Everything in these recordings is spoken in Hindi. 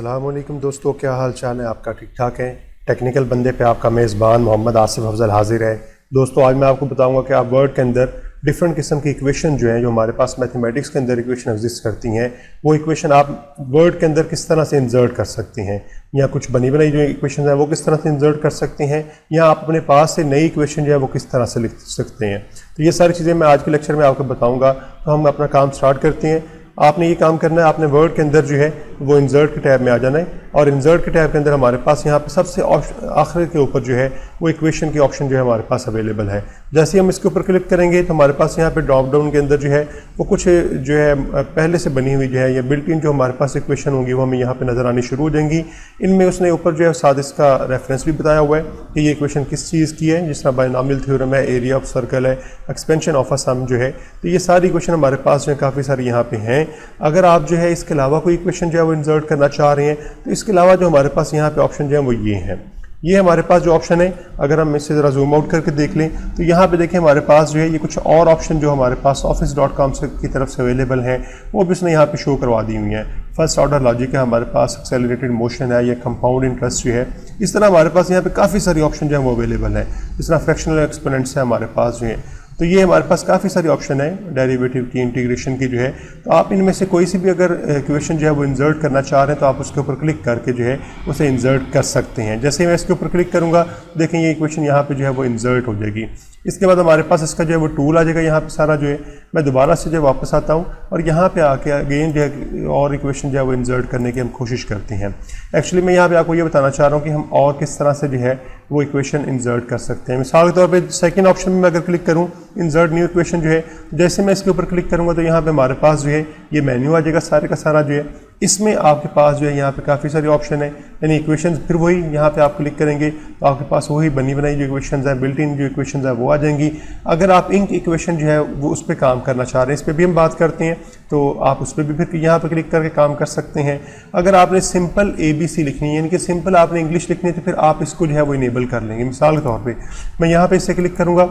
अस्सलाम वालेकुम दोस्तों, क्या हाल चाल है आपका? ठीक ठाक है। टेक्निकल बंदे पे आपका मेज़बान मोहम्मद आसिफ अफजल हाजिर है। दोस्तों आज मैं आपको बताऊंगा कि आप वर्ड के अंदर डिफरेंट किस्म की इक्वेशन जो हैं, जो हमारे पास मैथमेटिक्स के अंदर इक्वेशन एग्जिस्ट करती हैं, वो इक्वेशन आप वर्ड के अंदर किस तरह से इंसर्ट कर सकती हैं, या कुछ बनी बनाई जो इक्वेशन है वो किस तरह से इंसर्ट कर सकती हैं, या आप अपने पास से नई इक्वेशन जो है वो किस तरह से लिख सकते हैं। तो ये सारी चीज़ें मैं आज के लेक्चर में आपको बताऊँगा। तो हम अपना काम स्टार्ट करते हैं। आपने ये काम करना है, आपने वर्ड के अंदर जो है वो इंसर्ट के टैब में आ जाना है, और इंसर्ट के टैब के अंदर हमारे पास यहाँ पे सबसे आखिर के ऊपर जो है वो इक्वेशन की ऑप्शन जो है हमारे पास अवेलेबल है। जैसे हम इसके ऊपर क्लिक करेंगे तो हमारे पास यहाँ पे ड्रॉप डाउन के अंदर जो है वो कुछ जो है पहले से बनी हुई जो है या बिल्ट इन जो हमारे पास इक्वेशन होंगी वो हमें यहाँ पे नज़र आनी शुरू हो जाएंगी। इनमें उसने ऊपर जो है साथ इसका रेफरेंस भी बताया हुआ है कि ये इक्वेशन किस चीज़ की है, जिस तरह बायनॉमियल थ्योरम है, एरिया ऑफ सर्कल है, एक्सपेंशन ऑफ अ सम जो है। तो ये सारी इक्वेशन हमारे पास जो है काफ़ी सारी यहाँ पे हैं। अगर आप जो है इसके अलावा कोई इक्वेशन जो है वो इंसर्ट करना चाह रहे हैं तो इसके अलावा जो हमारे पास यहाँ पे ऑप्शन जो है वो ये हैं। ये हमारे पास जो ऑप्शन है, अगर हम इससे ज़रा जूम आउट करके देख लें तो यहाँ पे देखें हमारे पास जो है ये कुछ और ऑप्शन जो हमारे पास office.com की तरफ से अवेलेबल हैं वो भी उसने यहाँ पे शो करवा दी हुई हैं। फर्स्ट ऑर्डर लॉजिक है हमारे पास, एक्सेलरेटेड मोशन है, या कंपाउंड इंटरेस्ट जो है। इस तरह हमारे पास यहाँ पे काफ़ी सारी ऑप्शन जो है वो अवेलेबल है। इस तरह फ्रैक्शनल एक्सपोनेंट्स है हमारे पास जो है। तो ये हमारे पास काफ़ी सारी ऑप्शन है डेरिवेटिव की, इंटीग्रेशन की जो है। तो आप इनमें से कोई सी भी अगर इक्वेशन जो है वो इंसर्ट करना चाह रहे हैं तो आप उसके ऊपर क्लिक करके जो है उसे इंसर्ट कर सकते हैं। जैसे मैं इसके ऊपर क्लिक करूँगा देखें ये इक्वेशन यहाँ पे जो है वो इंसर्ट हो जाएगी। इसके बाद हमारे पास इसका जो है वो टूल आ जाएगा यहाँ पे सारा जो है। मैं दोबारा से जो है वापस आता हूँ और यहाँ पे आके अगेन जो है और इक्वेशन जो है वो इंसर्ट करने की हम कोशिश करते हैं। एक्चुअली मैं यहाँ पे आपको ये बताना चाह रहा हूँ कि हम और किस तरह से जो है वो इक्वेशन इंसर्ट कर सकते हैं। मिसाल के तौर पे सेकंड ऑप्शन में मैं अगर क्लिक करूँ इंसर्ट न्यू इक्वेशन जो है, जैसे मैं इसके ऊपर क्लिक करूँगा तो यहाँ पे हमारे पास जो है ये मेन्यू आ जाएगा सारे का सारा जो है। इसमें आपके पास जो है यहाँ पे काफ़ी सारे ऑप्शन है, यानी इक्वेशंस फिर वही यहाँ पे आप क्लिक करेंगे तो आपके पास वही बनी बनाई जो इक्वेशंस है, बिल्ट इन जो इक्वेशंस है वो आ जाएंगी। अगर आप इन इक्वेशन जो है वो उस पर काम करना चाह रहे हैं, इस पर भी हम बात करते हैं, तो आप उस पर भी फिर यहाँ पे क्लिक करके काम कर सकते हैं। अगर आपने सिंपल ABC लिखनी है, यानी कि सिंपल आपने इंग्लिश लिखनी है, तो फिर आप इसको जो है वो इनेबल कर लेंगे। मिसाल के तौर पर मैं यहाँ पर इससे क्लिक करूँगा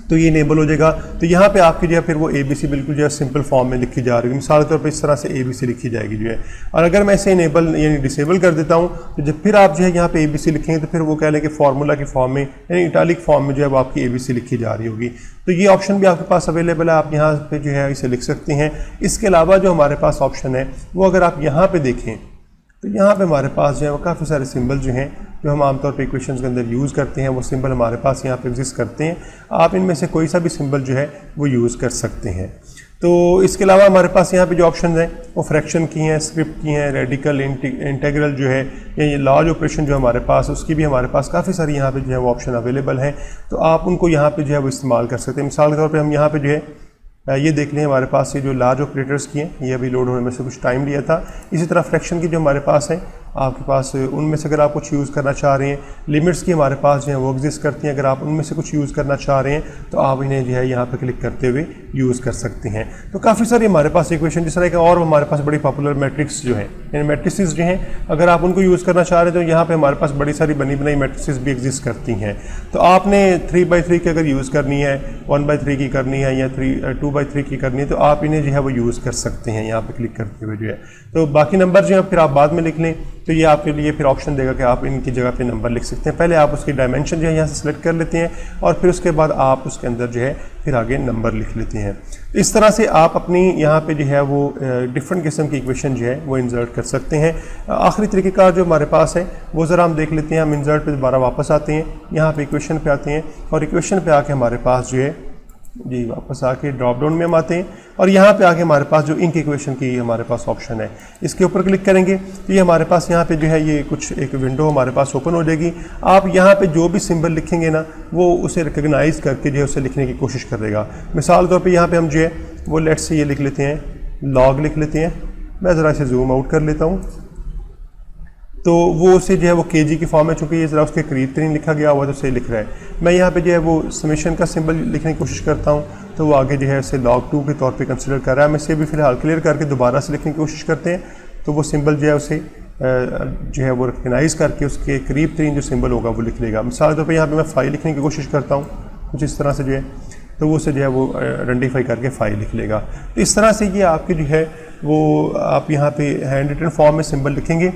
तो ये इनेबल हो जाएगा। तो यहाँ पे आपकी जो है फिर वो ABC बिल्कुल जो है सिंपल फॉर्म में लिखी जा रही है। मिसाल के तौर पे इस तरह से ABC लिखी जाएगी जो है। और अगर मैं इसे इनेबल यानी डिसेबल कर देता हूँ तो जब फिर आप जो है यहाँ पे ABC लिखेंगे तो फिर वो कह लें कि फार्मूला की फॉर्म में यानी इटालिक फॉर्म में जो है वो आपकी ABC लिखी जा रही होगी। तो ये ऑप्शन भी आपके पास अवेलेबल है, आप यहाँ पर जो है इसे लिख सकते हैं। इसके अलावा जो हमारे पास ऑप्शन है वो अगर आप यहाँ पर देखें तो यहाँ पे हमारे पास जो है वो काफ़ी सारे सिंबल जो हैं जो हम आमतौर पे इक्वेशंस के अंदर यूज़ करते हैं, वो सिंबल हमारे पास यहाँ पे एग्जिस्ट करते हैं। आप इनमें से कोई सा भी सिंबल जो है वो यूज़ कर सकते हैं। तो इसके अलावा हमारे पास यहाँ पे जो ऑप्शन हैं वो फ्रैक्शन की हैं, स्क्रिप्ट की हैं, रेडिकल, इंटीग्रल जो है, ये लार्ज ऑपरेशन जो हमारे पास उसकी भी हमारे पास काफ़ी सारी यहाँ पे जो है वो ऑप्शन अवेलेबल हैं। तो आप उनको यहाँ पर जो है वो इस्तेमाल कर सकते हैं। मिसाल के तौर पर हम यहाँ पर जो है ये देख लें हमारे पास ये जो लार्ज ऑपरेटर्स की हैं ये अभी लोड होने में से कुछ टाइम लिया था। इसी तरह फ्रैक्शन की जो हमारे पास है आपके पास उनमें से अगर आप कुछ यूज़ करना चाह रहे हैं, लिमिट्स की हमारे पास जो है वो एग्जिस्ट करती हैं। अगर आप उनमें से कुछ यूज़ करना चाह रहे हैं तो आप इन्हें जो है यहाँ पे क्लिक करते हुए यूज़ कर सकते हैं। तो काफ़ी सारी हमारे पास इक्वेशन, जिस तरह के और हमारे पास बड़ी पॉपुलर मैट्रिक्स जो है, यानी मैट्रिसेस जो हैं, अगर आप उनको यूज़ करना चाह रहे हैं तो यहाँ पर हमारे पास बड़ी सारी बनी बनाई मैट्रिसेस भी एग्जिस्ट करती हैं। तो आपने 3x3 की अगर यूज़ करनी है, 1x3 की करनी है, या 2x3 की करनी है, तो आप इन्हें जो है वो यूज़ कर सकते हैं यहाँ पे क्लिक करते हुए जो है। तो बाकी नंबर जो है फिर आप बाद में लिख लें तो ये आपके लिए फिर ऑप्शन देगा कि आप इनकी जगह पे नंबर लिख सकते हैं। पहले आप उसकी डायमेंशन जो है यहाँ से सिलेक्ट कर लेते हैं और फिर उसके बाद आप उसके अंदर जो है फिर आगे नंबर लिख लेते हैं। इस तरह से आप अपनी यहाँ पे जो है वो डिफरेंट किस्म की इक्वेशन जो है वो इंसर्ट कर सकते हैं। आखिरी तरीक़ेकार जो हमारे पास है वो ज़रा हम देख लेते हैं। हम इंसर्ट पे दोबारा वापस आते हैं, यहाँ पे इक्वेशन पे आते हैं और इक्वेशन पे आके हमारे पास जो है जी वापस आके ड्रॉप डाउन में हम आते हैं और यहाँ पे आके हमारे पास जो इंक इक्वेशन की हमारे पास ऑप्शन है इसके ऊपर क्लिक करेंगे तो ये हमारे पास यहाँ पे जो है ये कुछ एक विंडो हमारे पास ओपन हो जाएगी। आप यहाँ पे जो भी सिंबल लिखेंगे ना वो उसे रिकग्नाइज करके जो है उसे लिखने की कोशिश करेगा। मिसाल तौर पर यहाँ पर हम जो है वो लेट से ये लिख लेते हैं, लॉग लिख लेते हैं। मैं ज़रा इसे जूम आउट कर लेता हूँ तो वो उसे जो है वो केजी की फॉर्म में, चूँकि ये ज़रा उसके करीब तरीन लिखा गया हुआ तो उसे लिख रहा है। मैं यहाँ पे जो है वो समेशन का सिंबल लिखने की कोशिश करता हूँ तो वो आगे जो है उसे log 2 के तौर पे कंसिडर कर रहा है। हम इसे भी फिलहाल क्लियर करके दोबारा से लिखने की कोशिश करते हैं तो वो सिंबल जो है उसे जो है वो रिकग्नाइज करके उसके करीब तरीन जो सिंबल होगा वो लिख लेगा। मिसाल के तौर पर यहाँ पर मैं 5 लिखने की कोशिश करता हूँ कुछ इस तरह से जो है। तो वो उसे जो है वो आइडेंटिफाई करके फाइल लिख लेगा। तो इस तरह से ये आपकी जो है वो आप यहाँ पे हैंड रिटन फॉर्म में सिंबल लिखेंगे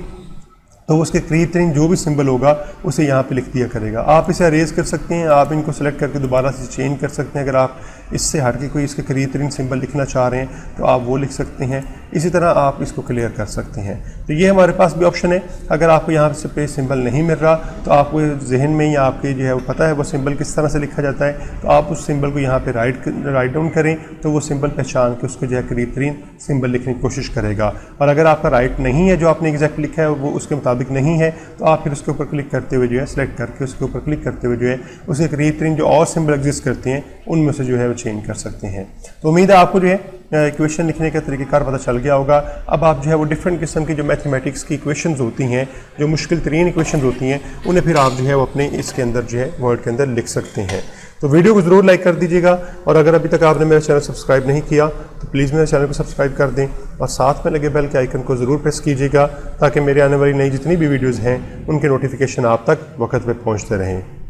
तो उसके करीब तरीन जो भी सिंबल होगा उसे यहाँ पे लिख दिया करेगा। आप इसे अरेज कर सकते हैं, आप इनको सेलेक्ट करके दोबारा से चेंज कर सकते हैं। अगर आप इससे हट के कोई इसके करीब तरीन सिंबल लिखना चाह रहे हैं तो आप वो लिख सकते हैं। इसी तरह आप इसको क्लियर कर सकते हैं। तो ये हमारे पास भी ऑप्शन है। अगर आपको यहाँ से पे सिंबल नहीं मिल रहा तो आपको जहन में या आपके जो है वो पता है वो सिंबल किस तरह से लिखा जाता है, तो आप उस सिंबल को यहाँ पे राइट डाउन करें तो वो सिंबल पहचान के उसको जो है करीब तरीन सिंबल लिखने की कोशिश करेगा। और अगर आपका राइट नहीं है, जो आपने एग्जैक्ट लिखा है वो उसके मुताबिक नहीं है, तो आप फिर उसके ऊपर क्लिक करते हुए जो है सेलेक्ट करके उसके ऊपर क्लिक करते हुए जो है उसके करीब तरीन जो और सिंबल एग्जिस्ट करते हैं उनमें से जो है वो चेंज कर सकते हैं। तो उम्मीद है आपको जो है इक्वेशन लिखने का तरीक़ेकार पता चल गया होगा। अब आप जो है वो डिफरेंट किस्म की जो मैथमेटिक्स की इक्वेशंस होती हैं, जो मुश्किल तरीन इक्वेशंस होती हैं, उन्हें फिर आप जो है वो अपने इसके अंदर जो है वर्ड के अंदर लिख सकते हैं। तो वीडियो को ज़रूर लाइक कर दीजिएगा और अगर अभी तक आपने मेरा चैनल सब्सक्राइब नहीं किया तो प्लीज़ मेरे चैनल को सब्सक्राइब कर दें और साथ में लगे बेल के आइकन को ज़रूर प्रेस कीजिएगा ताकि मेरे आने वाली नई जितनी भी वीडियोज़ हैं उनके नोटिफिकेशन आप तक वक्त पे पहुँचते रहें।